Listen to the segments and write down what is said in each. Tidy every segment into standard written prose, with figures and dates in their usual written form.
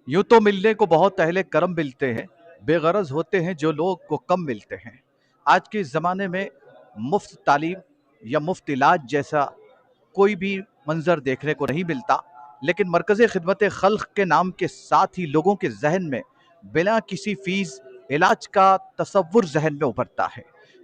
यूं तो मिलने को बहुत अहले करम मिलते हैं, बेगरज होते हैं जो लोग को कम मिलते हैं। आज के इस ज़माने में मुफ्त तालीम या मुफ्त इलाज जैसा कोई भी मंजर देखने को नहीं मिलता, लेकिन मरकज़ खिदमत खल्क के नाम के साथ ही लोगों के जहन में बिना किसी फीस इलाज का तसव्वुर जहन में उभरता है।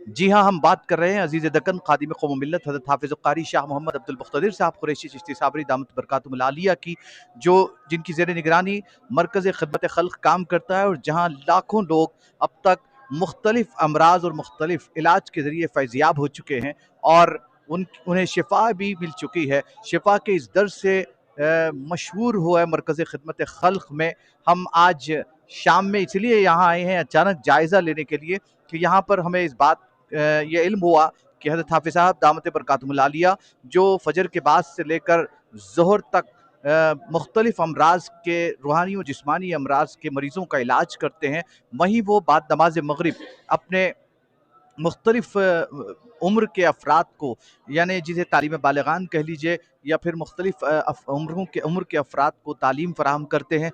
जी हाँ, हम बात कर रहे हैं अजीज़ दक्कन खादिम कौम मिल्लत हज़रत हाफ़िज़ क़ारी शाह मोहम्मद अब्दुल मुक़्तदिर साहब कुरैशी चिश्ती साबरी दामत बरकातुहुल आलिया की, जो जिनकी ज़ेर निगरानी मरकज़ खिदमत खल्क काम करता है और जहाँ लाखों लोग अब तक मुख्तलिफ अमराज और मुख्तलिफ इलाज के ज़रिए फैज़याब हो चुके हैं और उन्हें शिफा भी मिल चुकी है। शिफा के इस दर से मशहूर हुआ है मरकज़ खिदमत खल्क में। हम आज शाम में इसलिए यहाँ आए हैं अचानक जायज़ा लेने के लिए कि यहाँ पर हमें इस बात ये इल्म हुआ कि हज़रत हाफ़िज़ साहब दामत बरकातुहुल आलिया जो फजर के बाद से लेकर ज़ोहर तक मुख्तलिफ अमराज के रूहानी और जिस्मानी अमराज के मरीज़ों का इलाज करते हैं, वहीं वो बाद नमाज मगरिब अपने मुख्तलिफ उम्र के अफराद को, यानी जिसे तालीम बालिगान कह लीजिए या फिर मुख्तलिफ उम्र के अफराद को तालीम फ़राहम करते हैं,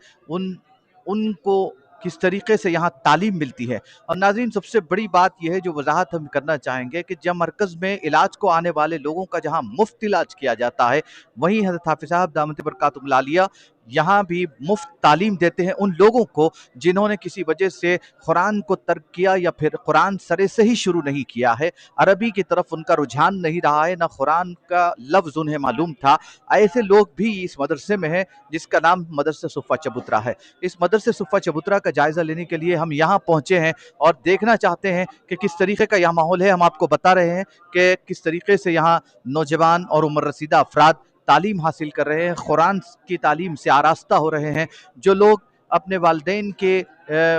उनको किस तरीके से यहाँ तालीम मिलती है। और नाज़रीन, सबसे बड़ी बात यह है जो वजाहत हम करना चाहेंगे कि जब मरकज़ में इलाज को आने वाले लोगों का जहाँ मुफ्त इलाज किया जाता है, वहीं हज़रत हाफ़िज़ साहब दामत बरकातुहुल आलिया यहाँ भी मुफ्त तालीम देते हैं उन लोगों को जिन्होंने किसी वजह से कुरान को तर्क किया या फिर कुरान सरे से ही शुरू नहीं किया है, अरबी की तरफ उनका रुझान नहीं रहा है, ना कुरान का लफ्ज़ उन्हें मालूम था। ऐसे लोग भी इस मदरसे में हैं जिसका नाम मदरसा सुफ़ा चबूतरा है। इस मदरसे सुफ़ा चबूतरा का जायज़ा लेने के लिए हम यहाँ पहुँचे हैं और देखना चाहते हैं कि किस तरीके का यहाँ माहौल है। हम आपको बता रहे हैं कि किस तरीके से यहाँ नौजवान और उम्र रसीदा अफराद तालीम हासिल कर रहे हैं, कुरान की तालीम से आरास्ता हो रहे हैं। जो लोग अपने वालिदैन के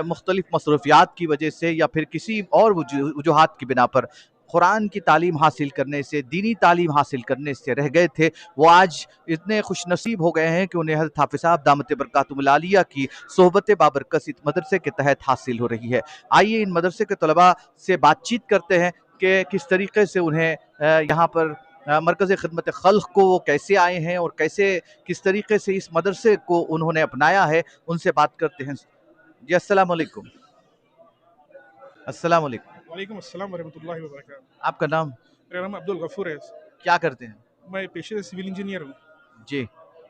मुख्तलिफ मसरूफियात की वजह से या फिर किसी और वजूहात की बिना पर कुरान की तालीम हासिल करने से, दीनी तालीम हासिल करने से रह गए थे, वो आज इतने खुश नसीब हो गए हैं कि उन्हें हज़रत हाफ़िज़ साहब दामत बरकातुहुल आलिया की सोहबत बाबरकत इस मदरसे के तहत हासिल हो रही है। आइए इन मदरसे के तलबा से बातचीत करते हैं कि किस तरीके से उन्हें यहाँ पर मरकज़ खिदमत खल्क को वो कैसे आए हैं और कैसे किस तरीके से इस मदरसे को उन्होंने अपनाया है। उनसे बात करते हैं। जी, अस्सलाम वालेकुम। अस्सलाम वालेकुम। वालेकुम अस्सलाम वरहमतुल्लाहि वबरकातुहू। आपका नाम? मेरा नाम अब्दुल गफूर है। क्या करते हैं? मैं पेशे से सिविल इंजीनियर हूँ। जी,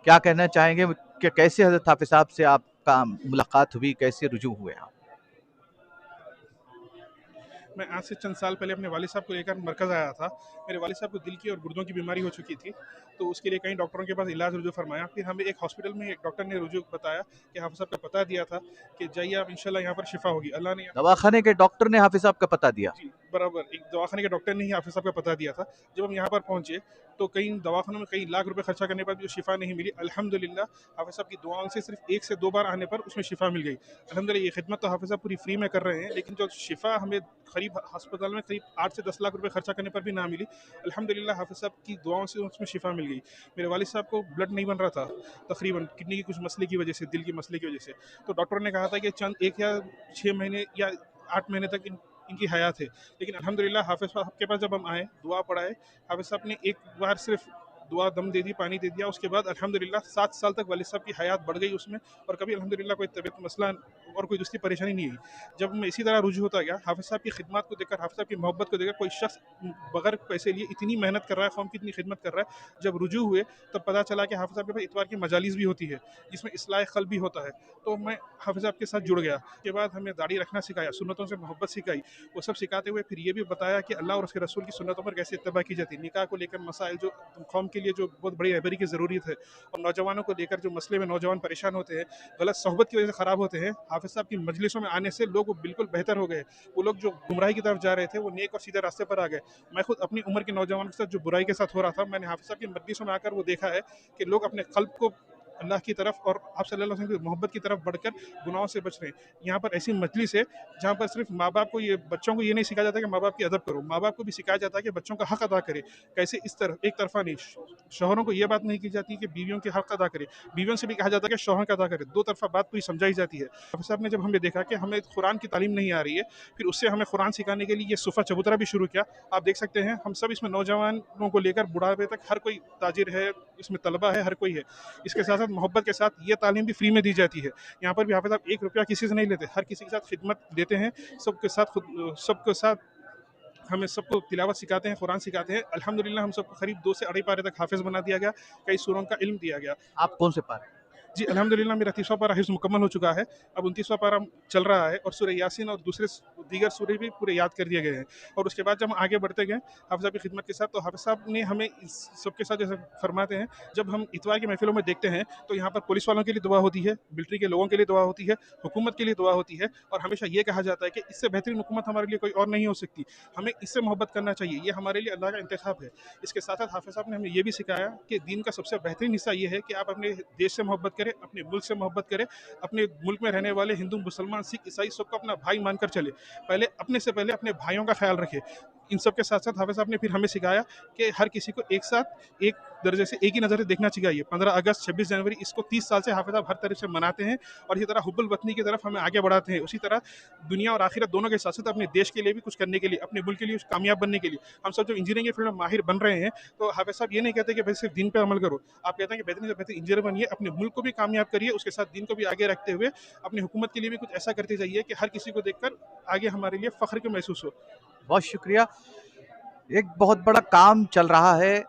क्या कहना चाहेंगे कि कैसे हज़रत हाफ़िज़ साहब से आपका मुलाकात हुई, कैसे रुजू हुए आप? मैं आज से चंद साल पहले अपने वालिद साहब को लेकर मरकज़ आया था। मेरे वालिद साहब को दिल की और गुर्दों की बीमारी हो चुकी थी, तो उसके लिए कई डॉक्टरों के पास इलाज रुजू फरमाया। फिर हमें एक हॉस्पिटल में एक डॉक्टर ने रुजू बताया कि हाफ़िज़ साहब का पता दिया था कि जाइए आप, इंशाल्लाह यहाँ पर शिफा होगी। अल्लाह ने दवाखाने के डॉक्टर ने हाफ़िज़ साहब का पता दिया? जी, बराबर। एक दवाखाने के डॉक्टर ने ही हाफ़िज़ साहब का पता दिया था। जब हम यहाँ पर पहुँचे तो कई दवाखानों में कई लाख रुपए खर्चा करने पर भी जो शिफा नहीं मिली, अल्हम्दुलिल्लाह हाफ़िज़ साहब की दुआओं से सिर्फ 1 से 2 बार आने पर उसमें शिफा मिल गई। अल्हम्दुलिल्लाह ये खिदमत तो हाफ़िज़ साहब पूरी फ्री में कर रहे हैं, लेकिन जो शिफा हमें करीब अस्पताल में करीब 8 से 10 लाख रुपए खर्चा करने पर भी ना मिली, अल्हम्दुलिल्लाह हाफ़िज़ साहब की दुआओं से उसमें शिफा मिल गई। मेरे वालिद साहब को ब्लड नहीं बन रहा था, तकरीबन किडनी की कुछ मसले की वजह से, दिल के मसले की वजह से। तो डॉक्टर ने कहा था कि चंद 1 या 6 महीने या 8 महीने तक इनकी हयात है। लेकिन अल्हम्दुलिल्लाह हाफ़िज़ साहब के पास जब हम आए, दुआ पढ़ाए, हाफ़िज़ साहब ने एक बार सिर्फ दुआ दम दे दी, पानी दे दिया, उसके बाद अल्हम्दुलिल्लाह 7 साल तक वालिद साहब की हयात बढ़ गई उसमें, और कभी अल्हम्दुलिल्लाह कोई तबीयत मसला और कोई दूसरी परेशानी नहीं हुई। जब मैं इसी तरह रुजू होता गया, हाफ़िज़ साहब की खिदमत को देखकर, हाफ़िज़ साहब की मोहब्बत को देखकर, कोई शख्स बगैर पैसे लिए इतनी मेहनत कर रहा है, कौम की इतनी खिदमत कर रहा है। जब रुजू हुए तब पता चला कि हाफ़िज़ साहब के पास इतवार की मजालिस भी होती है, जिसमें इस्लाह क़ल्ब भी होता है। तो मैं हाफ़िज़ साहब के साथ जुड़ गया। उसके बाद हमें दाढ़ी रखना सिखाया, सुन्नतों से मोहब्बत सिखाई। वो सब सिखाते हुए फिर ये भी बताया कि अल्लाह और उसके रसूल की सुन्नतों पर कैसे इत्तबा की जाती है। निकाह को लेकर मसाइल जो कौम के लिए जो बहुत बड़ी रहबरी की ज़रूरत है, और नौजवानों को लेकर जो मसले में नौजवान परेशान होते हैं, गलत सोहबत की वजह से ख़राब होते हैं, हाफ़िज़ साहब की मजलिसों में आने से लोग बिल्कुल बेहतर हो गए। वो लोग जो गुमराही की तरफ जा रहे थे, वो नेक और सीधे रास्ते पर आ गए। मैं खुद अपनी उम्र के नौजवानों के साथ जो बुराई के साथ हो रहा था, मैंने हाफ़िज़ साहब की मजलिसों में आकर वो देखा है कि लोग अपने क़ल्ब को अल्लाह की तरफ और आप सल्लल्लाहु अलैहि वसल्लम की मोहब्बत की तरफ बढ़कर गुनाहों से बच रहे हैं। यहाँ पर ऐसी मजलिस है जहाँ पर सिर्फ माँ बाप को, ये बच्चों को ये नहीं सिखाया जाता कि माँ बाप की अदब करो, माँ बाप को भी सिखाया जाता है कि बच्चों का हक अदा करे। कैसे इस तरफ एक तरफा नहीं, शोहरों को ये बात नहीं की जाती कि बीवियों के हक अदा करे, बीवियों से भी कहा जाता है कि शोहर का अदा करे। दो तरफा बात पूरी समझाई जाती है। हाफ़िज़ साहब ने जब हमें देखा कि हमें कुरान की तालीम नहीं आ रही है, फिर उससे हमें कुरान सिखाने के लिए ये सुफ़ा चबूतरा भी शुरू किया। आप देख सकते हैं हम सब इसमें नौजवानों को लेकर बुढ़ापे तक हर कोई ताजिर है, इसमें तलबा है, हर कोई है। इसके साथ साथ साथ मोहब्बत के साथ ये तालीम भी फ्री में दी जाती है। यहाँ पर भी हाफिज़ साहब 1 रुपया किसी से नहीं लेते, हर किसी के साथ खिदमत देते हैं, सबके साथ हमें सबको तिलावत सिखाते हैं, कुरान सिखाते हैं। अल्हम्दुलिल्लाह हम सबको करीब 2 से अढ़ाई पारे तक हाफ़िज़ बना दिया गया, कई सूरों का इल्म दिया गया। आप कौन से पारे? जी, अल्हम्दुलिल्लाह मेरा 30वां पारा हिफ्ज़ मुकम्मल हो चुका है। अब 29वां पारा चल रहा है और सूरह यासीन और दीगर सूरे भी पूरे याद कर दिए गए हैं। और उसके बाद जब हम आगे बढ़ते गए हाफ़िज़ साहब की खिदमत के साथ, तो हाफ़िज़ साहब ने हमें इस सबके साथ जैसे फरमाते हैं, जब हम इतवार की महफ़िलों में देखते हैं, तो यहाँ पर पुलिस वालों के लिए दुआ होती है, मिलिट्री के लोगों के लिए दुआ होती है, हुकूमत के लिए दुआ होती है, और हमेशा ये कहा जाता है कि इससे बेहतरीन हुकूमत हमारे लिए कोई और नहीं हो सकती। हमें इससे मोहब्बत करना चाहिए, ये हमारे लिए अल्लाह का इंतखाब है। इसके साथ-साथ हाफ़िज़ साहब ने हमें ये भी सिखाया कि दीन का सबसे बेहतरीन हिस्सा ये है कि आप अपने देश से मोहब्बत करें, अपने मुल्क से मोहब्बत करें, अपने मुल्क में रहने वाले हिंदू, मुसलमान, सिख, ईसाई सबको अपना भाई मानकर चले। पहले अपने से पहले अपने भाइयों का ख्याल रखें। इन सब के साथ-साथ हाफ़िज़ साहब ने फिर हमें सिखाया कि हर किसी को एक साथ, एक दर्जे से, एक ही नज़र से देखना चाहिए। 15 अगस्त, 26 जनवरी इसको 30 साल से हाफ़िज़ साहब हर तरह से मनाते हैं और इसी तरह हुब्बुल वतनी की तरफ हमें आगे बढ़ाते हैं। उसी तरह दुनिया और आखिरत दोनों के साथ-साथ अपने देश के लिए भी कुछ करने के लिए, अपने मुल्क के लिए कामयाब बनने के लिए, हम सब जो इंजीनियरिंग के फील्ड में माहिर बन रहे हैं, तो हाफ़िज़ साहब ये नहीं कहते कि भाई सिर्फ दीन पे अमल करो। आप कहते हैं कि बेहतरीन से बेहतरीन इंजीनियर बनिए, अपने मुल्क को भी कामयाब करिए, उसके साथ दीन को भी आगे रखते हुए अपनी हुकूमत के लिए भी कुछ ऐसा करते जाइए कि हर किसी को देखकर आगे हमारे लिए फ़ख्र का महसूस हो। बहुत शुक्रिया। एक बहुत बड़ा काम चल रहा है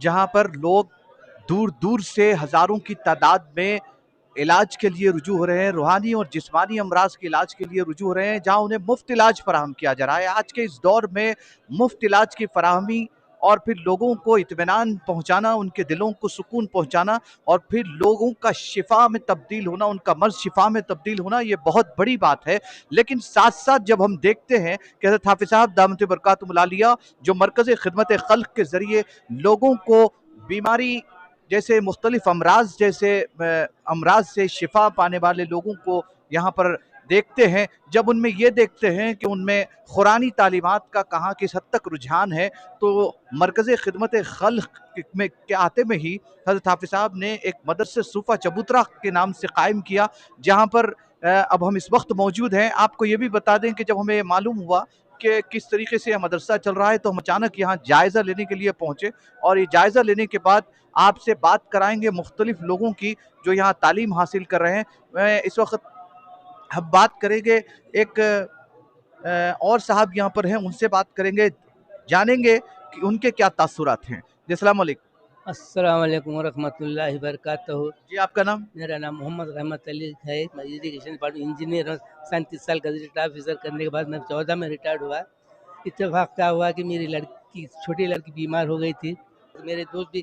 जहां पर लोग दूर दूर से हजारों की तादाद में इलाज के लिए रुजू हो रहे हैं, रूहानी और जिस्मानी अमराज के इलाज के लिए रुजू हो रहे हैं, जहां उन्हें मुफ्त इलाज फराहम किया जा रहा है। आज के इस दौर में मुफ्त इलाज की फराहमी और फिर लोगों को इत्मीनान पहुंचाना, उनके दिलों को सुकून पहुंचाना और फिर लोगों का शिफा में तब्दील होना, उनका मर्ज शिफा में तब्दील होना, ये बहुत बड़ी बात है। लेकिन साथ साथ जब हम देखते हैं कि हज़रत हाफिज़ साहब दामत बरकातुहुल आलिया जो मरकज़ खिदमत खल्क के ज़रिए लोगों को बीमारी जैसे मुख्तलिफ अमराज जैसे अमराज से शिफा पाने वाले लोगों को यहाँ पर देखते हैं, जब उनमें ये देखते हैं कि उनमें कुरानी तालीमात का कहाँ किस हद तक रुझान है, तो मरकज़ खिदमत खल्क में के आते में ही हज़रत हाफिज़ साहब ने एक मदरसे सूफ़ा चबूतरा के नाम से कायम किया, जहाँ पर अब हम इस वक्त मौजूद हैं। आपको ये भी बता दें कि जब हमें मालूम हुआ कि किस तरीके से यह मदरसा चल रहा है, तो हम अचानक यहाँ जायज़ा लेने के लिए पहुँचे और ये जायज़ा लेने के बाद आपसे बात कराएंगे मुख्तलिफ लोगों की जो यहाँ तालीम हासिल कर रहे हैं। इस वक्त हम बात करेंगे एक और साहब यहाँ पर हैं, उनसे बात करेंगे, जानेंगे कि उनके क्या तासुरात हैं। जी अस्सलाम वालेकुम। अस्सलाम वालेकुम वरहमतुल्लाहि वबरकातुहू। जी आपका नाम? मेरा नाम मोहम्मद रहमत अली है। मैं इरिगेशन डिपार्टमेंट इंजीनियर हूँ। 37 साल गज़ेटेड ऑफिसर करने के बाद मैं 14 में रिटायर्ड हुआ। इत्तेफाक क्या हुआ कि मेरी लड़की, छोटी लड़की बीमार हो गई थी। तो मेरे दोस्त भी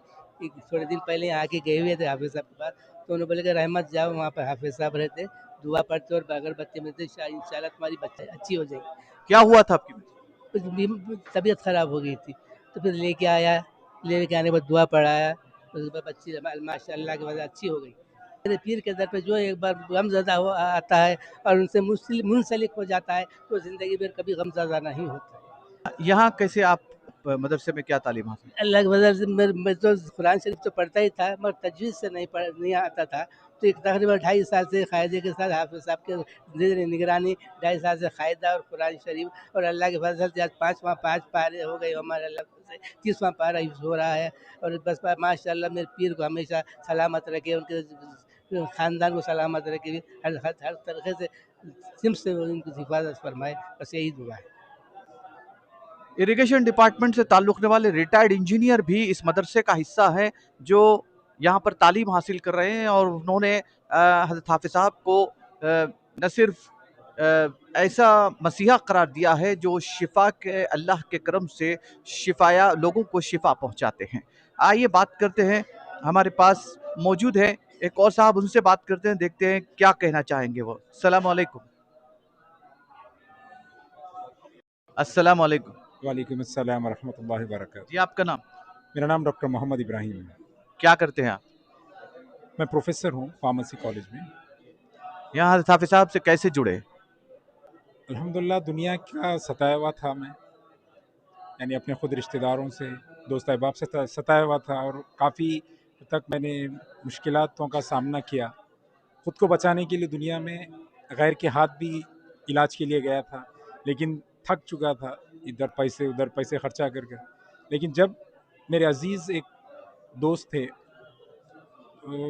थोड़े दिन पहले यहाँ आके गए हुए थे हाफिज़ साहब के पास, तो उन्होंने बोले कि रहमत जाओ, वहाँ पर हाफिज़ साहब रहते, दुआ पढ़ते और अगरबत्ती मिलते, इंशाल्लाह तुम्हारी बच्ची अच्छी हो जाएगी। क्या हुआ था आपकी? कुछ तबीयत ख़राब हो गई थी, तो फिर लेके आया, लेके आने के बाद दुआ पढ़ाया, उसके बाद बच्ची माशाअल्लाह की वजह अच्छी हो गई। मेरे पीर के दर पे जो एक बार गमज़दा हो आता है और उनसे मुंसलिक हो जाता है, तो ज़िंदगी में कभी गमज़दा नहीं होता। यहाँ कैसे आप मदरसे में क्या तालीम हासिल? अल्लाह की वजह से मैं तो कुरान शरीफ तो पढ़ता ही था, मगर तजवीज़ से नहीं आता था। तो एक तकरीबन 2.5 साल से कायदे के साथ हाफिज़ साहब के निगरानी 2.5 साल से कायदा और कुरान शरीफ, और अल्लाह के फज़ल से आज 5 पारे हो गए हमारे अल्लाह से, 30वां पारा हिफ्ज़ हो रहा है। और बस माशाअल्लाह मेरे पीर को हमेशा सलामत रखे, उनके ख़ानदान को सलामत रखे, हर तरीक़े से सिम से उनकी हिफाज़त फरमाए, बस यही दुआ है। इरिगेशन डिपार्टमेंट से ताल्लुक़ रखने वाले रिटायर्ड इंजीनियर भी इस मदरसे का हिस्सा है, जो यहाँ पर तालीम हासिल कर रहे हैं और उन्होंने हज़रत हाफिज़ साहब को न सिर्फ ऐसा मसीहा करार दिया है जो शिफा के अल्लाह के करम से शिफाया लोगों को शिफा पहुँचाते हैं। आइए बात करते हैं, हमारे पास मौजूद है एक और साहब, उनसे बात करते हैं, देखते हैं क्या कहना चाहेंगे वो। अस्सलाम वालेकुम। अस्सलाम वालेकुम। वालेकुम अस्सलाम वरहमतुल्लाहि वबरकातुहू। जी आपका नाम? मेरा नाम डॉक्टर मोहम्मद इब्राहिम है। क्या करते हैं आप? मैं प्रोफेसर हूँ फार्मेसी कॉलेज में। यहाँ हज़रत हाफिज़ साहब से कैसे जुड़े? अल्हम्दुलिल्लाह दुनिया का सताया हुआ था मैं, यानी अपने ख़ुद रिश्तेदारों से, दोस्त अहबाब से सताया हुआ था और काफ़ी तक मैंने मुश्किलातों का सामना किया। ख़ुद को बचाने के लिए दुनिया में गैर के हाथ भी इलाज के लिए गया था, लेकिन थक चुका था, इधर पैसे उधर पैसे खर्चा कर कर। लेकिन जब मेरे अज़ीज़ एक दोस्त थे,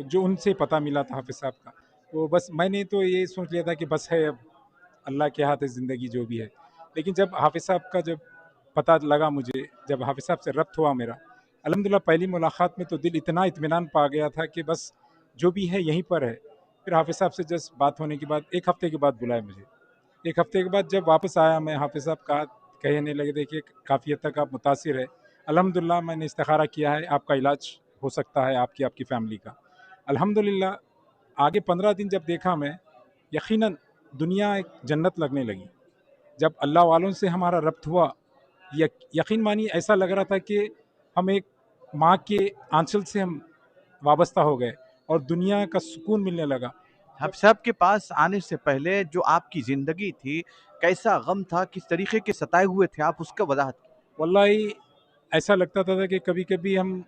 जो उनसे पता मिला था हाफिज़ साहब का, वो बस मैंने तो ये सोच लिया था कि बस है, अब अल्लाह के हाथ है ज़िंदगी जो भी है। लेकिन जब हाफिज़ साहब का जब पता लगा मुझे, जब हाफिज़ साहब से रब्त हुआ मेरा, अल्हम्दुलिल्लाह पहली मुलाकात में तो दिल इतना इत्मीनान पा गया था कि बस जो भी है यहीं पर है। फिर हाफिज़ साहब से जस्ट बात होने के बाद 1 हफ़्ते के बाद बुलाए मुझे। 1 हफ़्ते के बाद जब वापस आया मैं, हाफिज़ साहब का कहने लगे, देखिए काफ़ी हद तक आप मुतासिर है, अल्हम्दुलिल्लाह मैंने इस्तिखारा किया है, आपका इलाज हो सकता है, आपकी फैमिली का। अल्हम्दुलिल्लाह आगे 15 दिन जब देखा मैं, यकीनन दुनिया एक जन्नत लगने लगी। जब अल्लाह वालों से हमारा रब्त हुआ, यकीन मानिए ऐसा लग रहा था कि हम एक माँ के आंचल से हम वाबस्ता हो गए और दुनिया का सुकून मिलने लगा। हाफिज साहब के पास आने से पहले जो आपकी जिंदगी थी, कैसा गम था, किस तरीके के सताए हुए थे आप, उसका वजाहत कीजिए। वल्लाही ऐसा लगता था कि कभी कभी हम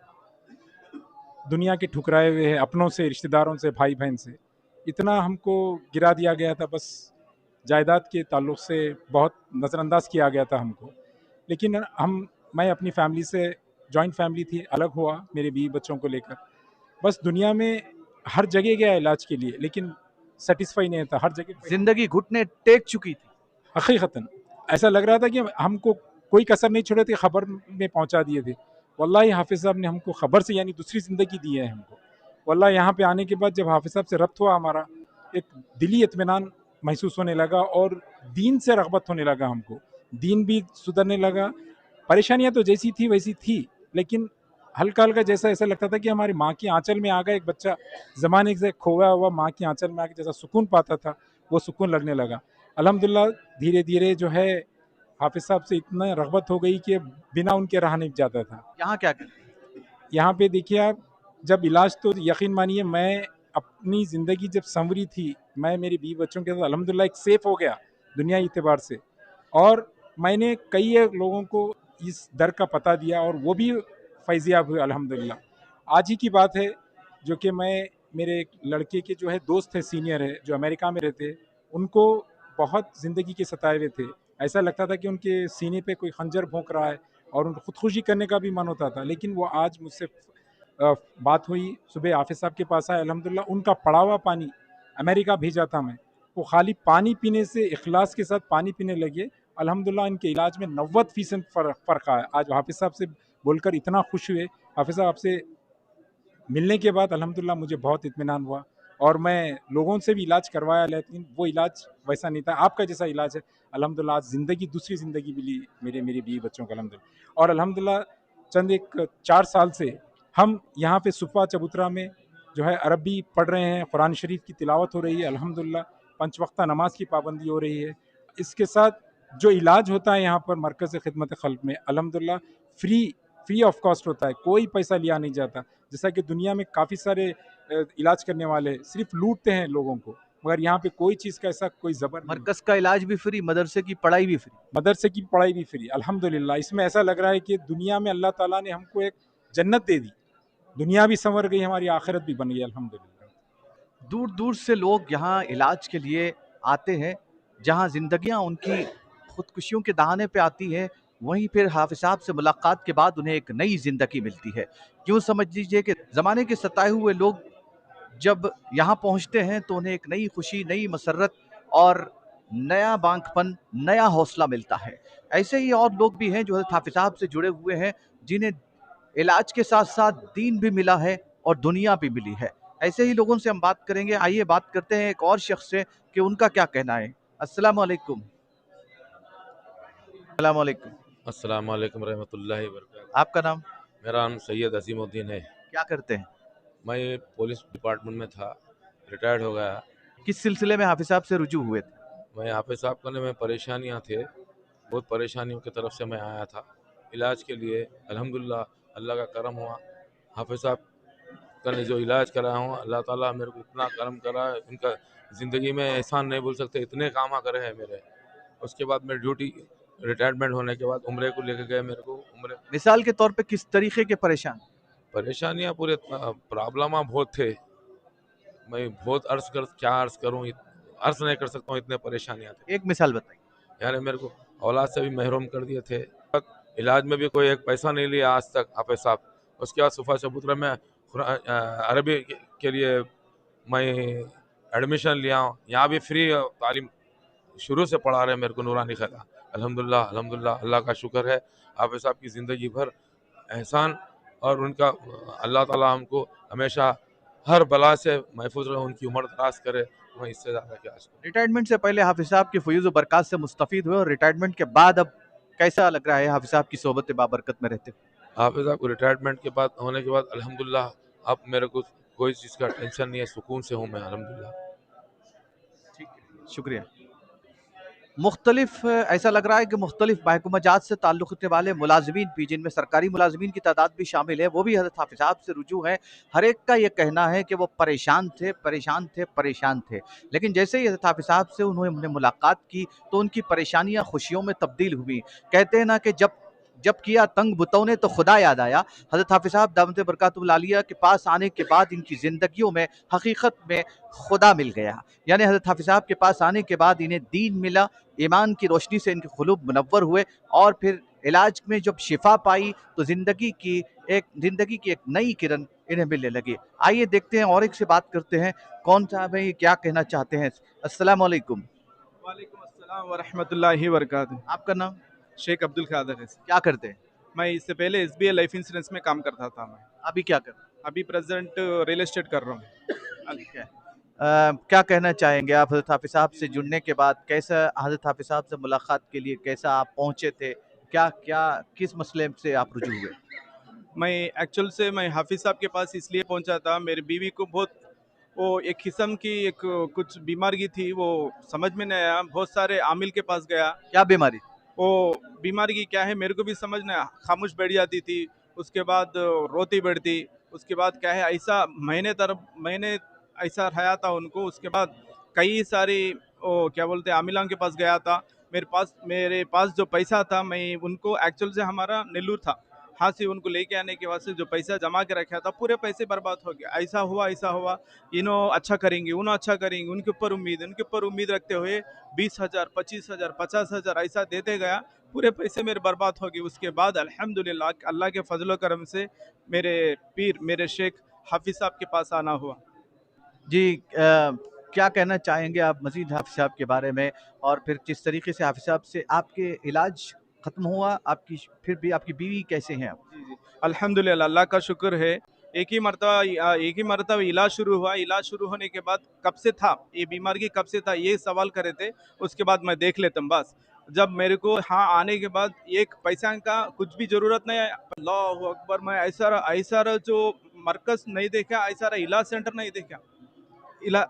दुनिया के ठुकराए हुए हैं, अपनों से, रिश्तेदारों से, भाई बहन से, इतना हमको गिरा दिया गया था, बस जायदाद के ताल्लुक से बहुत नज़रअंदाज किया गया था हमको। लेकिन मैं अपनी फैमिली से, जॉइंट फैमिली थी, अलग हुआ मेरे बीवी बच्चों को लेकर। बस दुनिया में हर जगह गया इलाज के लिए, लेकिन सेटिस्फाई नहीं था, हर जगह जिंदगी घुटने टेक चुकी थी। हकीकतन ऐसा लग रहा था कि हमको कोई कसर नहीं छोड़े थे, खबर में पहुंचा दिए थे। वल्लाही हाफिज़ साहब ने हमको खबर से यानी दूसरी ज़िंदगी दी है हमको। वल्लाह यहाँ पे आने के बाद जब हाफिज़ साहब से रब्त हुआ हमारा, एक दिली इत्मीनान महसूस होने लगा और दीन से रग़बत होने लगा हमको। दीन भी सुधरने लगा, परेशानियाँ तो जैसी थी वैसी थी, लेकिन हल्का-हल्का जैसा ऐसा लगता था कि हमारी माँ के आँचल में आ गया एक बच्चा, ज़माने से खोया हुआ माँ के आँचल में आके जैसा सुकून पाता था, वो सुकून लगने लगा। अल्हम्दुलिल्लाह धीरे-धीरे जो है हाफिज़ साहब से इतना रग़बत हो गई कि बिना उनके रहा नहीं जाता था। यहाँ क्या करें? यहाँ पे देखिए आप, जब इलाज तो यकीन मानिए मैं अपनी ज़िंदगी जब संवरी थी, मैं मेरे बीवी बच्चों के साथ अल्हम्दुलिल्लाह एक सेफ़ हो गया दुनियाई एतबार से, और मैंने कई लोगों को इस दर का पता दिया और वो भी फैज़याब हुए अल्हम्दुलिल्लाह। आज ही की बात है जो कि मैं, मेरे एक लड़के के जो है दोस्त है, सीनियर है, जो अमेरिका में रहते, उनको बहुत ज़िंदगी के सताए हुए थे। ऐसा लगता था कि उनके सीने पे कोई खंजर भोंक रहा है और उनको खुदकुशी करने का भी मन होता था। लेकिन वो आज मुझसे बात हुई, सुबह हाफिज़ साहब के पास आए, अल्हम्दुलिल्लाह उनका पड़ा हुआ पानी अमेरिका भेजा था मैं, वो खाली पानी पीने से इखलास के साथ पानी पीने लगे। अल्हम्दुलिल्लाह इनके इलाज में 90% फ़र्क आया। आज हाफिज़ साहब से बोलकर इतना खुश हुए। हाफिज़ साहब आपसे मिलने के बाद अल्हम्दुलिल्लाह मुझे बहुत इत्मीनान हुआ और मैं लोगों से भी इलाज करवाया, लेकिन वो इलाज वैसा नहीं था, आपका जैसा इलाज है। अल्हम्दुलिल्लाह आज ज़िंदगी, दूसरी ज़िंदगी मिली मेरी बीवी बच्चों को अल्हम्दुलिल्लाह। और अल्हम्दुलिल्लाह चंद एक 4 साल से हम यहाँ पे सुफ़ा चबूतरा में जो है अरबी पढ़ रहे हैं, कुरान शरीफ की तिलावत हो रही है अल्हम्दुलिल्लाह, 5 वक़्ता नमाज की पाबंदी हो रही है। इसके साथ जो इलाज होता है यहाँ पर मरकज़ खिदमत खल्क़ में अल्हम्दुलिल्लाह फ्री ऑफ कॉस्ट होता है, कोई पैसा लिया नहीं जाता। जैसा कि दुनिया में काफ़ी सारे इलाज करने वाले सिर्फ लूटते हैं लोगों को, मगर यहाँ पे कोई चीज़ का ऐसा कोई ज़बर नहीं। मरकज का इलाज भी फ्री, मदरसे की पढ़ाई भी फ्री। मदरसे की पढ़ाई भी फ्री अल्हम्दुलिल्लाह। इसमें ऐसा लग रहा है कि दुनिया में अल्लाह ताला ने हमको एक जन्नत दे दी, दुनिया भी संवर गई, हमारी आखिरत भी बन गई अल्हम्दुलिल्लाह। दूर दूर से लोग यहाँ इलाज के लिए आते हैं, जहाँ जिंदगियाँ उनकी खुदकुशियों के दहाने पे आती है, वहीं फिर हाफिज साहब से मुलाकात के बाद उन्हें एक नई जिंदगी मिलती है। यूँ समझ लीजिए कि ज़माने के सताए हुए लोग जब यहाँ पहुँचते हैं तो उन्हें एक नई खुशी, नई मसरत और नया बांकपन, नया हौसला मिलता है। ऐसे ही और लोग भी हैं जो हज़रत हाफिज साहब से जुड़े हुए हैं, जिन्हें इलाज के साथ साथ दीन भी मिला है और दुनिया भी मिली है। ऐसे ही लोगों से हम बात करेंगे। आइए बात करते हैं एक और शख्स से कि उनका क्या कहना है। अस्सलाम वालेकुम। अस्सलाम वालेकुम। अस्सलाम वालेकुम रहमतुल्लाहि व बरकातहू। आपका नाम? मेरा नाम सैयद अज़ीमुद्दीन है। क्या करते हैं? मैं पुलिस डिपार्टमेंट में था, रिटायर्ड हो गया। किस सिलसिले में हाफिज साहब से रुजू हुए थे? मैं हाफिज़ साहब करने में परेशानियाँ थे, बहुत परेशानियों की तरफ से मैं आया था इलाज के लिए। अल्हम्दुलिल्लाह अल्लाह का करम हुआ, हाफिज़ साहब का जो इलाज कराया हूँ, अल्लाह ताला मेरे को इतना करम करा है, उनका ज़िंदगी में एहसान नहीं भूल सकते, इतने काम करे हैं मेरे। उसके बाद मैं ड्यूटी रिटायरमेंट होने के बाद उम्रे को लेके गए, मेरे को उम्रे मिसाल के तौर पे किस तरीके के परेशानियाँ पूरे प्रॉब्लम बहुत थे। मैं बहुत क्या अर्ज करूँ, अर्ज नहीं कर सकता हूँ, इतने परेशानियाँ थे। एक मिसाल बताइए। यानी मेरे को औलाद से भी महरूम कर दिए थे, इलाज में भी कोई एक पैसा नहीं लिया आज तक हाफिज़ साहब। उसके बाद सुफ़ा चबूतरा में अरबी के लिए मैं एडमिशन लिया हूँ। यहाँ भी फ्री तालीम शुरू से पढ़ा रहे हैं मेरे को नूरानी खैरा। अल्हम्दुलिल्लाह अल्हम्दुलिल्लाह, अल्लाह का शुक्र है। हाफिज़ साहब की ज़िंदगी भर एहसान, और उनका अल्लाह ताला हमको हमेशा हर बला से महफूज रहे, उनकी उम्र दराज करे। मैं इससे ज़्यादा क्या चाहूँ। रिटायरमेंट से पहले हाफिज साहब की फयूज़ व बरक़ात से मुस्तफ़ीद हुए और रिटायरमेंट के बाद अब कैसा लग रहा है हाफिज साहब की सोबत बाबरकत में रहते हुए? हाफिज़ साहब को रिटायरमेंट के बाद होने के बाद अल्हम्दुलिल्लाह अब मेरे को कोई चीज़ का टेंशन नहीं है, सुकून से हूँ मैं अल्हम्दुलिल्लाह। शुक्रिया। मुख्तलिफ ऐसा लग रहा है कि मुख्तलिफ महकूमजात से ताल्लुक़ रखने वाले मुलाजमीन भी, जिनमें सरकारी मुलाजमीन की तादाद भी शामिल है, वो भी हज़रत हाफिज़ साहब से रुजू हैं। हर एक का ये कहना है कि वो परेशान थे परेशान थे परेशान थे, लेकिन जैसे ही हज़रत हाफिज़ साहब से उन्होंने मुलाकात की तो उनकी परेशानियाँ खुशियों में तब्दील हुई। कहते हैं ना कि जब जब किया तंग बुतों ने तो खुदा याद आया। हज़रत हाफिज़ साहब दामत बरकातुहु आलिया के पास आने के बाद इनकी ज़िंदगियों में हकीकत में खुदा मिल गया। यानी हज़रत हाफिज़ साहब के पास आने के बाद इन्हें दीन मिला, ईमान की रोशनी से इनके क़ुलूब मुनव्वर हुए, और फिर इलाज में जब शिफा पाई तो ज़िंदगी की एक नई किरण इन्हें मिलने लगी। आइए देखते हैं और एक से बात करते हैं, कौन साहब है, ये क्या कहना चाहते हैं। अस्सलाम वालेकुम। वालेकुम अस्सलाम व रहमतुल्लाहि व बरकातुहू। आपका नाम? शेख अब्दुल कादिर है। क्या करते हैं? मैं इससे पहले एसबीआई लाइफ इंश्योरेंस में काम करता था। मैं अभी क्या कर अभी प्रेजेंट रियल एस्टेट कर रहा हूँ। ठीक है। क्या कहना चाहेंगे आप हज़रत हाफिज़ साहब से जुड़ने के बाद? कैसा हज़रत हाफिज़ साहब से मुलाकात के लिए कैसा आप पहुँचे थे? क्या क्या किस मसले से आप रुजू हुए? मैं हाफिज़ साहब के पास इसलिए पहुंचा था, मेरी बीवी को बहुत वो एक किस्म की एक कुछ बीमारी थी, वो समझ में नहीं आया। बहुत सारे आमिल के पास गया। क्या बीमारी? वो बीमारी की क्या है मेरे को भी समझ नहीं आया। खामोश बैठ जाती थी, उसके बाद रोती बैठती, उसके बाद क्या है ऐसा महीने ऐसा रहा था उनको। उसके बाद कई सारी वो क्या बोलते हैं आमिलों के पास गया था। मेरे पास जो पैसा था, मैं उनको एक्चुअल से हमारा नेल्लूर था, हाँ से उनको लेके आने के वास्ते जो पैसा जमा के रखा था पूरे पैसे बर्बाद हो गए। ऐसा हुआ, इन्हों अच्छा करेंगे उन्हों अच्छा करेंगे, उनके ऊपर उम्मीद रखते हुए 20,000 25,000 50,000 ऐसा देते गया, पूरे पैसे मेरे बर्बाद हो गए। उसके बाद अल्हम्दुलिल्लाह अल्लाह के फजल करम से मेरे पीर मेरे शेख हाफिज़ साहब के पास आना हुआ। जी, क्या कहना चाहेंगे आप मज़ीद हाफिज़ साहब के बारे में, और फिर किस तरीके से हाफिज़ साहब से आपके इलाज ख़त्म हुआ? फिर भी आपकी बीवी कैसे हैं अब? जी जी अल्हम्दुलिल्लाह अल्लाह का शुक्र है। एक ही मरतबा इलाज शुरू हुआ। इलाज शुरू होने के बाद कब से था ये बीमारी, कब से था ये सवाल करे थे, उसके बाद मैं देख लेता हूँ बस। जब मेरे को हाँ आने के बाद एक पैसा का कुछ भी ज़रूरत नहीं है। अल्लाह अकबर, मैं ऐसा जो मरकज़ नहीं देखा, ऐसा इलाज सेंटर नहीं देखा,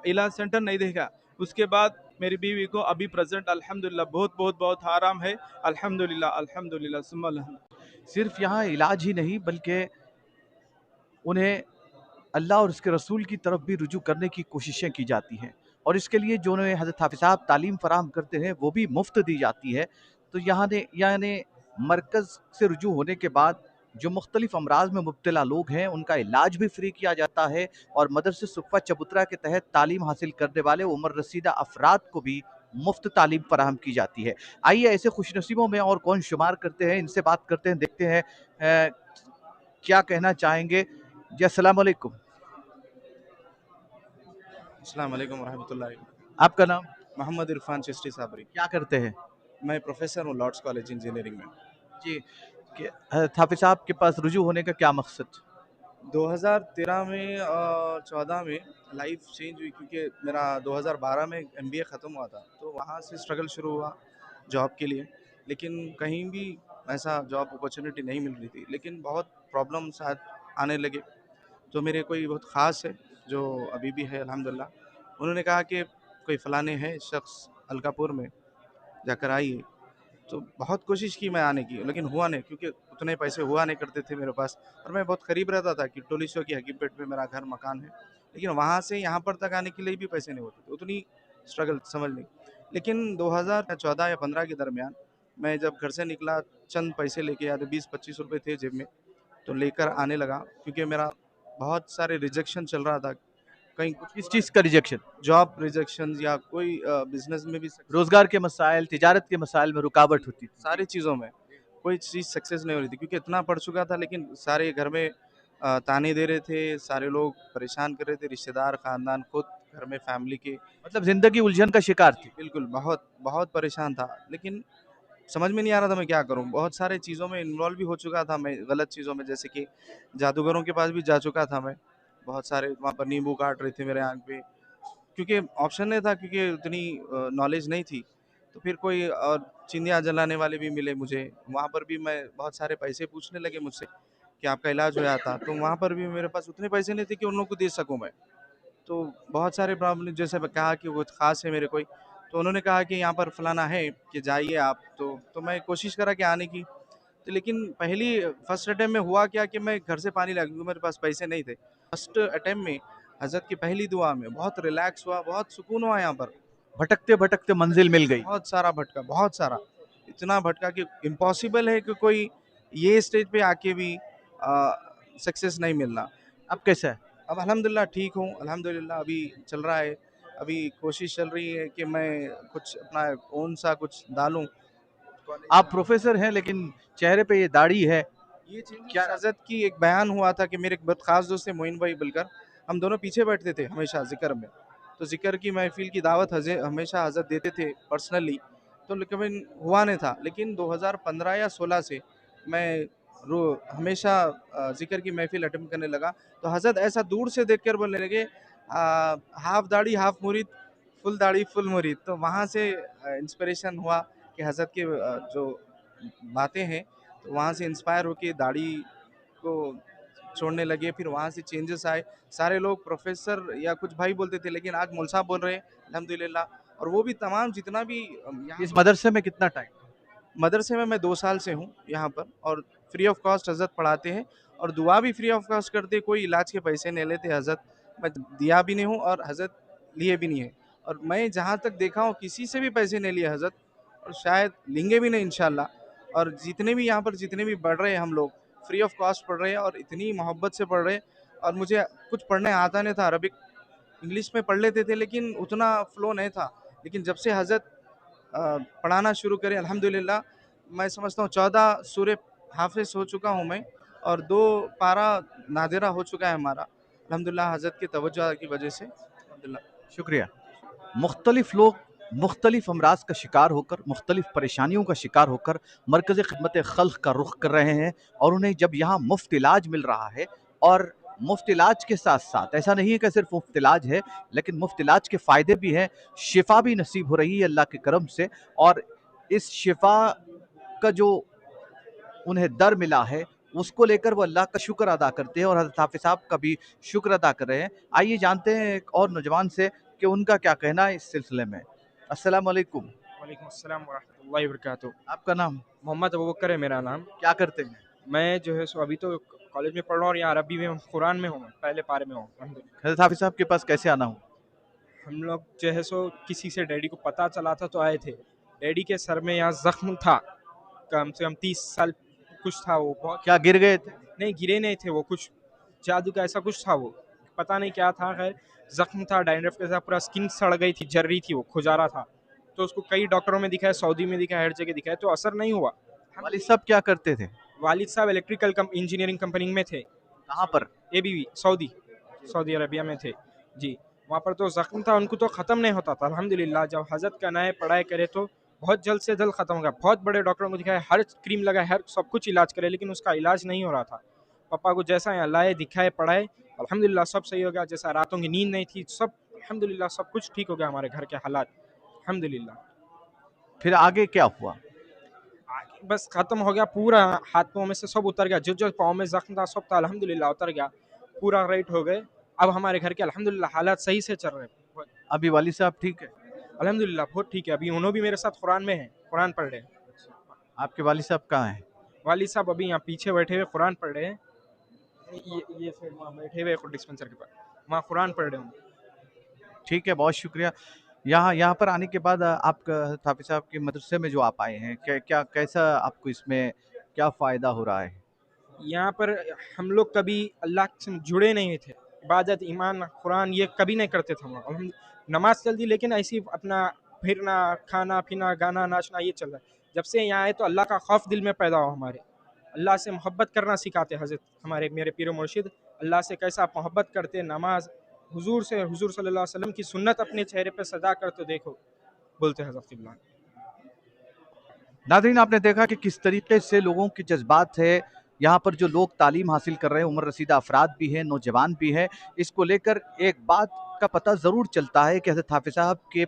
इलाज सेंटर नहीं देखा। उसके बाद मेरी बीवी को अभी प्रेजेंट अल्हम्दुलिल्लाह बहुत बहुत बहुत आराम है। अल्हम्दुलिल्लाह अल्हम्दुलिल्लाह सुम्मा अल्हम्दुलिल्लाह। सिर्फ यहाँ इलाज ही नहीं, बल्कि उन्हें अल्लाह और उसके रसूल की तरफ भी रुजू करने की कोशिशें की जाती हैं, और इसके लिए जो उन्हें हज़रत हाफिज़ साहब तालीम फ़राहम करते हैं वो भी मुफ्त दी जाती है। तो यानी मरकज़ से रुजू होने के बाद जो मुख्तलिफ़ अमराज़ में मुब्तला लोग हैं उनका इलाज भी फ्री किया जाता है, और मदरसे सुफ़ा चबूतरा के तहत तालीम हासिल करने वाले उम्र रसीदा अफराद को भी मुफ्त तालीम फ़राहम की जाती है। आइए ऐसे खुशनसीबों में और कौन शुमार करते हैं, इनसे बात करते हैं, देखते हैं क्या कहना चाहेंगे। जी, अस्सलाम वालेकुम। अस्सलाम वालेकुम रहमतुल्लाहि। आपका नाम? मोहम्मद इरफान चिश्ती साबरी। क्या करते हैं? मैं प्रोफेसर हूँ लॉर्ड्स कॉलेज इंजीनियरिंग में। जी, हाफिज़ साहब के पास रुजू होने का क्या मकसद? 2013 में और 14 में लाइफ चेंज हुई, क्योंकि मेरा 2012 में एमबीए ख़त्म हुआ था, तो वहाँ से स्ट्रगल शुरू हुआ जॉब के लिए। लेकिन कहीं भी ऐसा जॉब अपॉर्चुनिटी नहीं मिल रही थी, लेकिन बहुत प्रॉब्लम्स आने लगे। तो मेरे कोई बहुत ख़ास है जो अभी भी है अल्हम्दुलिल्लाह, उन्होंने कहा कि कोई फ़लाने है शख्स अलकापुर में, जाकर आइए। तो बहुत कोशिश की मैं आने की, लेकिन हुआ नहीं, क्योंकि उतने पैसे हुआ नहीं करते थे मेरे पास, और मैं बहुत करीब रहता था कि टोली शो की हकीपेट में मेरा घर मकान है, लेकिन वहाँ से यहाँ पर तक आने के लिए भी पैसे नहीं होते थे, उतनी स्ट्रगल समझ ली। लेकिन 2014 या 15 के दरमियान मैं जब घर से निकला, चंद पैसे लेके आया, 20-25 रुपये थे जेब में, तो लेकर आने लगा, क्योंकि मेरा बहुत सारे रिजेक्शन चल रहा था। कहीं कुछ किस चीज़ का रिजेक्शन? जॉब रिजेक्शन या कोई बिजनेस में भी रोज़गार के मसाइल, तिजारत के मसाइल में रुकावट होती थी। सारी चीज़ों में कोई चीज़ सक्सेस नहीं हो रही थी, क्योंकि इतना पढ़ चुका था, लेकिन सारे घर में ताने दे रहे थे, सारे लोग परेशान कर रहे थे, रिश्तेदार, ख़ानदान, खुद घर में फैमिली के। मतलब ज़िंदगी उलझन का शिकार थी। बिल्कुल, बहुत बहुत परेशान था, लेकिन समझ में नहीं आ रहा था मैं क्या करूँ? बहुत सारे चीज़ों में इन्वॉल्व भी हो चुका था मैं, गलत चीज़ों में, जैसे कि जादूगरों के पास भी जा चुका था मैं। बहुत सारे वहाँ पर नींबू काट रहे थे मेरे आँख पे, क्योंकि ऑप्शन नहीं था, क्योंकि उतनी नॉलेज नहीं थी। तो फिर कोई और चिंदिया जलाने वाले भी मिले मुझे, वहाँ पर भी मैं बहुत सारे पैसे पूछने लगे मुझसे कि आपका इलाज हो जाता, तो वहाँ पर भी मेरे पास उतने पैसे नहीं थे कि उन लोगों को दे सकूँ मैं। तो बहुत सारे प्रॉब्लम, जैसे कहा कि वो ख़ास है मेरे कोई, तो उन्होंने कहा कि यहाँ पर फलाना है कि जाइए आप, तो मैं कोशिश करा कि आने की, तो लेकिन पहली फर्स्ट अटेम्प्ट में हुआ क्या कि मैं घर से पानी ला, क्योंकि मेरे पास पैसे नहीं थे। फर्स्ट अटेम्प्ट में हज़रत की पहली दुआ में बहुत रिलैक्स हुआ, बहुत सुकून हुआ यहाँ पर। भटकते-भटकते मंज़िल मिल गई। बहुत सारा भटका, बहुत सारा, इतना भटका कि इम्पॉसिबल है कि कोई ये स्टेज पे आके भी सक्सेस नहीं मिलना। अब कैसा है? अब अल्हम्दुलिल्लाह ठीक हूँ, अल्हम्दुलिल्लाह अभी चल रहा है। अभी कोशिश चल रही है कि मैं कुछ अपना ओन सा कुछ डालूँ। आप प्रोफ़ेसर हैं लेकिन चेहरे पे ये दाढ़ी है। ये चीज़ क्या हज़रत की एक बयान हुआ था कि मेरे एक बहुत ख़ास दोस्त थे मोइन भाई बोलकर, हम दोनों पीछे बैठते थे हमेशा ज़िक्र में। तो ज़िक्र की महफ़िल की दावत हमेशा हज़रत देते थे पर्सनली, तो लेकिन हुआ नहीं था। लेकिन 2015 या 16 से मैं रो हमेशा ज़िक्र की महफ़िल अटेम्प्ट करने लगा। तो हज़रत ऐसा दूर से देखकर बोलने लगे, हाफ़ दाढ़ी हाफ़ मुरीद, फुल दाढ़ी फुल मुरीद। तो वहाँ से इंस्पिरेशन हुआ कि हज़रत के जो बातें हैं, तो वहाँ से इंस्पायर होके दाढ़ी को छोड़ने लगे। फिर वहाँ से चेंजेस आए। सारे लोग प्रोफ़ेसर या कुछ भाई बोलते थे, लेकिन आज मौलवी साहब बोल रहे हैं अल्हम्दुलिल्लाह। और वो भी तमाम जितना भी यहाँ इस मदरसे में कितना टाइम? मदरसे में मैं 2 साल से हूँ यहाँ पर, और फ्री ऑफ कॉस्ट हज़रत पढ़ाते हैं, और दुआ भी फ्री ऑफ कॉस्ट करते हैं, कोई इलाज के पैसे नहीं लेते हज़रत। मैं दिया भी नहीं हूँ और हज़रत लिए भी नहीं है, और मैं जहाँ तक देखा हूँ किसी से भी पैसे नहीं लिए हज़रत, और शायद लेंगे भी नहीं इंशाल्लाह। और जितने भी यहाँ पर जितने भी पढ़ रहे हैं हम लोग, फ्री ऑफ कॉस्ट पढ़ रहे हैं और इतनी मोहब्बत से पढ़ रहे हैं। और मुझे कुछ पढ़ने आता नहीं था, अरबिक इंग्लिश में पढ़ लेते थे लेकिन उतना फ्लो नहीं था। लेकिन जब से हज़रत पढ़ाना शुरू करें, अल्हम्दुलिल्लाह मैं समझता हूँ 14 सूरे हाफ़िज़ हो चुका हूँ मैं, और 2 पारा नादिरा हो चुका है हमारा, अल्हम्दुलिल्लाह हज़रत की तवज्जो की वजह से, अल्हम्दुलिल्लाह। शुक्रिया। मुख्तलिफ लोग मुख्तलिफ अमराज का शिकार होकर, मुख्तलिफ परेशानियों का शिकार होकर मरकज़ ख़िदमत खल्क़ का रुख कर रहे हैं, और उन्हें जब यहाँ मुफ्त इलाज मिल रहा है, और मुफ्त इलाज के साथ साथ ऐसा नहीं है कि सिर्फ मुफ्त इलाज है, लेकिन मुफ्त इलाज के फ़ायदे भी हैं, शिफा भी नसीब हो रही है अल्लाह के करम से। और इस शिफा का जो उन्हें दर मिला है, उसको लेकर वो अल्लाह का शुक्र अदा करते हैं, और हज़रत हाफ़िज़ साहब का भी शुक्र अदा कर रहे हैं। आइए जानते हैं एक और नौजवान से कि उनका क्या कहना है इस सिलसिले में। अस्सलाम वालेकुम। वालेकुम अस्सलाम वरहमतुल्लाहि वबरकातुहू। आपका नाम? मोहम्मद अबूबकर है मेरा नाम। क्या करते हैं? मैं जो है सो अभी तो कॉलेज में पढ़ रहा हूँ और यहाँ अरबी में हूँ, कुरान में हूँ, मैं पहले पारे में हूँ अल्हम्दुलिल्लाह। हज़रत हाफ़िज़ साहब के पास कैसे आना हुआ? हम लोग जो है सो किसी से डैडी को पता चला था तो आए थे। डैडी के सर में यहाँ ज़ख्म था, कम से कम 30 साल कुछ था वो, बहुत क्या गिर गए थे? नहीं गिरे नहीं थे वो, कुछ जादू का ऐसा कुछ था वो, पता नहीं क्या था। खैर ज़ख्म था, डैंड्रफ के साथ पूरा स्किन सड़ गई थी, जल रही थी, वो खुजारा था। तो उसको कई डॉक्टरों में दिखाया, सऊदी में दिखाया, हर जगह दिखाया, तो असर नहीं हुआ। वालिद साहब क्या करते थे? वालिद साहब इलेक्ट्रिकल इंजीनियरिंग कंपनी में थे, कहाँ पर? एबीवी सऊदी अरबिया में थे जी। वहाँ पर तो ज़ख्म था, उनको तो ख़त्म नहीं होता था। अल्हम्दुलिल्लाह जब हज़रत का नए पढ़ाई करे तो बहुत जल्द से जल्द ख़त्म हो गया। बहुत बड़े डॉक्टरों को दिखाया, हर क्रीम लगाए, हर सब कुछ इलाज करे, लेकिन उसका इलाज नहीं हो रहा था। पापा को जैसा यहाँ लाए, दिखाए, पढ़ाए, अल्हम्दुलिल्लाह सब सही हो गया। जैसा रातों की नींद नहीं थी, सब अल्हम्दुलिल्लाह सब कुछ ठीक हो गया, हमारे घर के हालात अल्हम्दुलिल्लाह। फिर आगे क्या हुआ? आगे बस ख़त्म हो गया, पूरा हाथ पाँव में से सब उतर गया, जो पाँव में ज़ख्म था सब था अल्हम्दुलिल्लाह उतर गया, पूरा राइट हो गए। अब हमारे घर के अल्हम्दुलिल्लाह हालात सही से चल रहे हैं। अभी वालिद साहब ठीक है? अल्हम्दुलिल्लाह बहुत ठीक है। अभी उन्होंने भी मेरे साथ कुरान में हैं, कुरान पढ़ रहे हैं। आपके वालिद साहब कहाँ हैं? वालिद साहब अभी यहाँ पीछे बैठे हुए कुरान पढ़ रहे हैं। ये साइड वहाँ बैठे हुए डिस्पेंसर के पास, वहाँ कुरान पढ़ रहे हैं। ठीक है, बहुत शुक्रिया। यहाँ पर आने के बाद आप हाफ़िज़ साहब के मदरसे में जो आप आए हैं, क्या कैसा आपको इसमें क्या फ़ायदा हो रहा है? यहाँ पर हम लोग कभी अल्लाह से जुड़े नहीं थे, इबादत, ईमान, कुरान ये कभी नहीं करते थे हम लोग। नमाज चल दी, लेकिन ऐसी अपना फिरना, खाना पीना, गाना नाचना ये चल रहा है। जब से यहाँ आए तो अल्लाह का खौफ दिल में पैदा हुआ हमारे, अल्लाह से मोहब्बत करना सिखाते हज़रत हमारे मेरे पीर मुर्शिद। अल्लाह से कैसा आप मोहब्बत करते, नमाज हुजूर से, हुजूर सल्लल्लाहु अलैहि वसल्लम की सुन्नत अपने चेहरे पे सदा कर तो देखो, बोलते हज़रत क़िबला। नाज़रीन, आपने देखा कि किस तरीके से लोगों के जज्बात है। यहाँ पर जो लोग तालीम हासिल कर रहे हैं, उम्र रसीदा अफराद भी हैं, नौजवान भी हैं। इसको लेकर एक बात का पता ज़रूर चलता है कि हज़रत हाफ़िज़ साहब के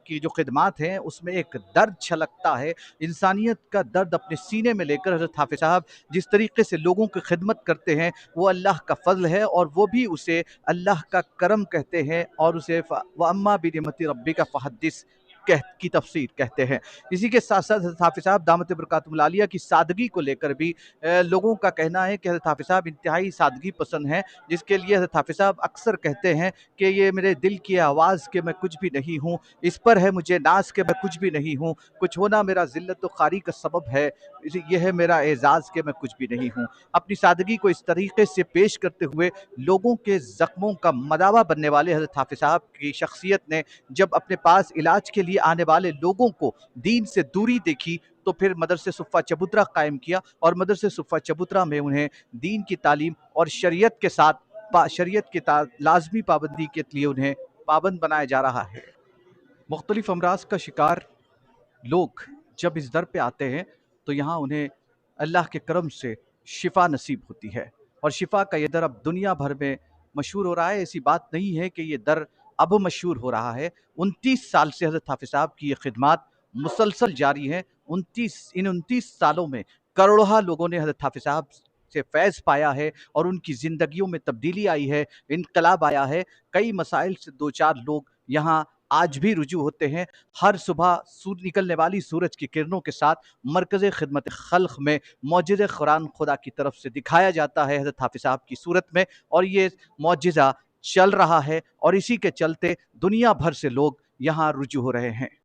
की जो खिदमात हैं उसमें एक दर्द छलकता है। इंसानियत का दर्द अपने सीने में लेकर हज़रत हाफ़िज़ साहब जिस तरीके से लोगों की खिदमत करते हैं, वो अल्लाह का फ़ज़ल है और वो भी उसे अल्लाह का करम कहते हैं और उसे व अम्मा बिनिअमति रब्बिका फ़हद्दिस की तफसीर कहते हैं। इसी के साथ साथ हज़रत हाफ़िज़ साहब दामत बरकातुहुल आलिया की सादगी को लेकर भी लोगों का कहना है कि हज़रत हाफ़िज़ साहब इंतहाई सादगी पसंद हैं, जिसके लिए हज़रत हाफ़िज़ साहब अक्सर कहते हैं कि ये मेरे दिल की आवाज़ के मैं कुछ भी नहीं हूँ, इस पर है मुझे नाज़ के मैं कुछ भी नहीं हूँ, कुछ होना मेरा ज़िल्लत व ख़ारी का सबब है, ये है मेरा एज़ाज़ के मैं कुछ भी नहीं हूँ। अपनी सादगी को इस तरीके से पेश करते हुए लोगों के ज़ख्मों का मदावा बनने वाले हज़रत हाफ़िज़ साहब की शख्सियत ने जब अपने पास इलाज के लिए आने वाले लोगों को दीन से दूरी देखी, तो फिर मदरसे सुफ़ा चबूतरा कायम किया और मदरसे सुफ़ा चबूतरा में उन्हें दीन की तालीम और शरीयत के साथ शरीयत की लाजमी पाबंदी के लिए उन्हें पाबंद बनाया जा रहा है। मुख्तलिफ अमराज का शिकार लोग जब इस दर पे आते हैं तो यहाँ उन्हें अल्लाह के करम से शिफा नसीब होती है और शिफा का ये दर अब दुनिया भर में मशहूर हो रहा है। ऐसी बात नहीं है कि ये दर अब मशहूर हो रहा है। 29 साल से हज़रत हाफ़िज़ साहब की ये खिदमात मुसलसल जारी हैं। 29 सालों में करोड़ों लोगों ने हज़रत हाफ़िज़ साहब से फैज़ पाया है और उनकी ज़िंदगियों में तब्दीली आई है, इनकलाब आया है। कई मसाइल से 2-4 लोग यहाँ आज भी रुजू होते हैं। हर सुबह निकलने वाली सूरज की किरणों के साथ मरकज़ खिदमत खल्क़ में मौजिज़े कुरान खुदा की तरफ से दिखाया जाता है हज़रत हाफ़िज़ साहब की सूरत में, और ये मौजिज़ा चल रहा है और इसी के चलते दुनिया भर से लोग यहाँ रुजू हो रहे हैं।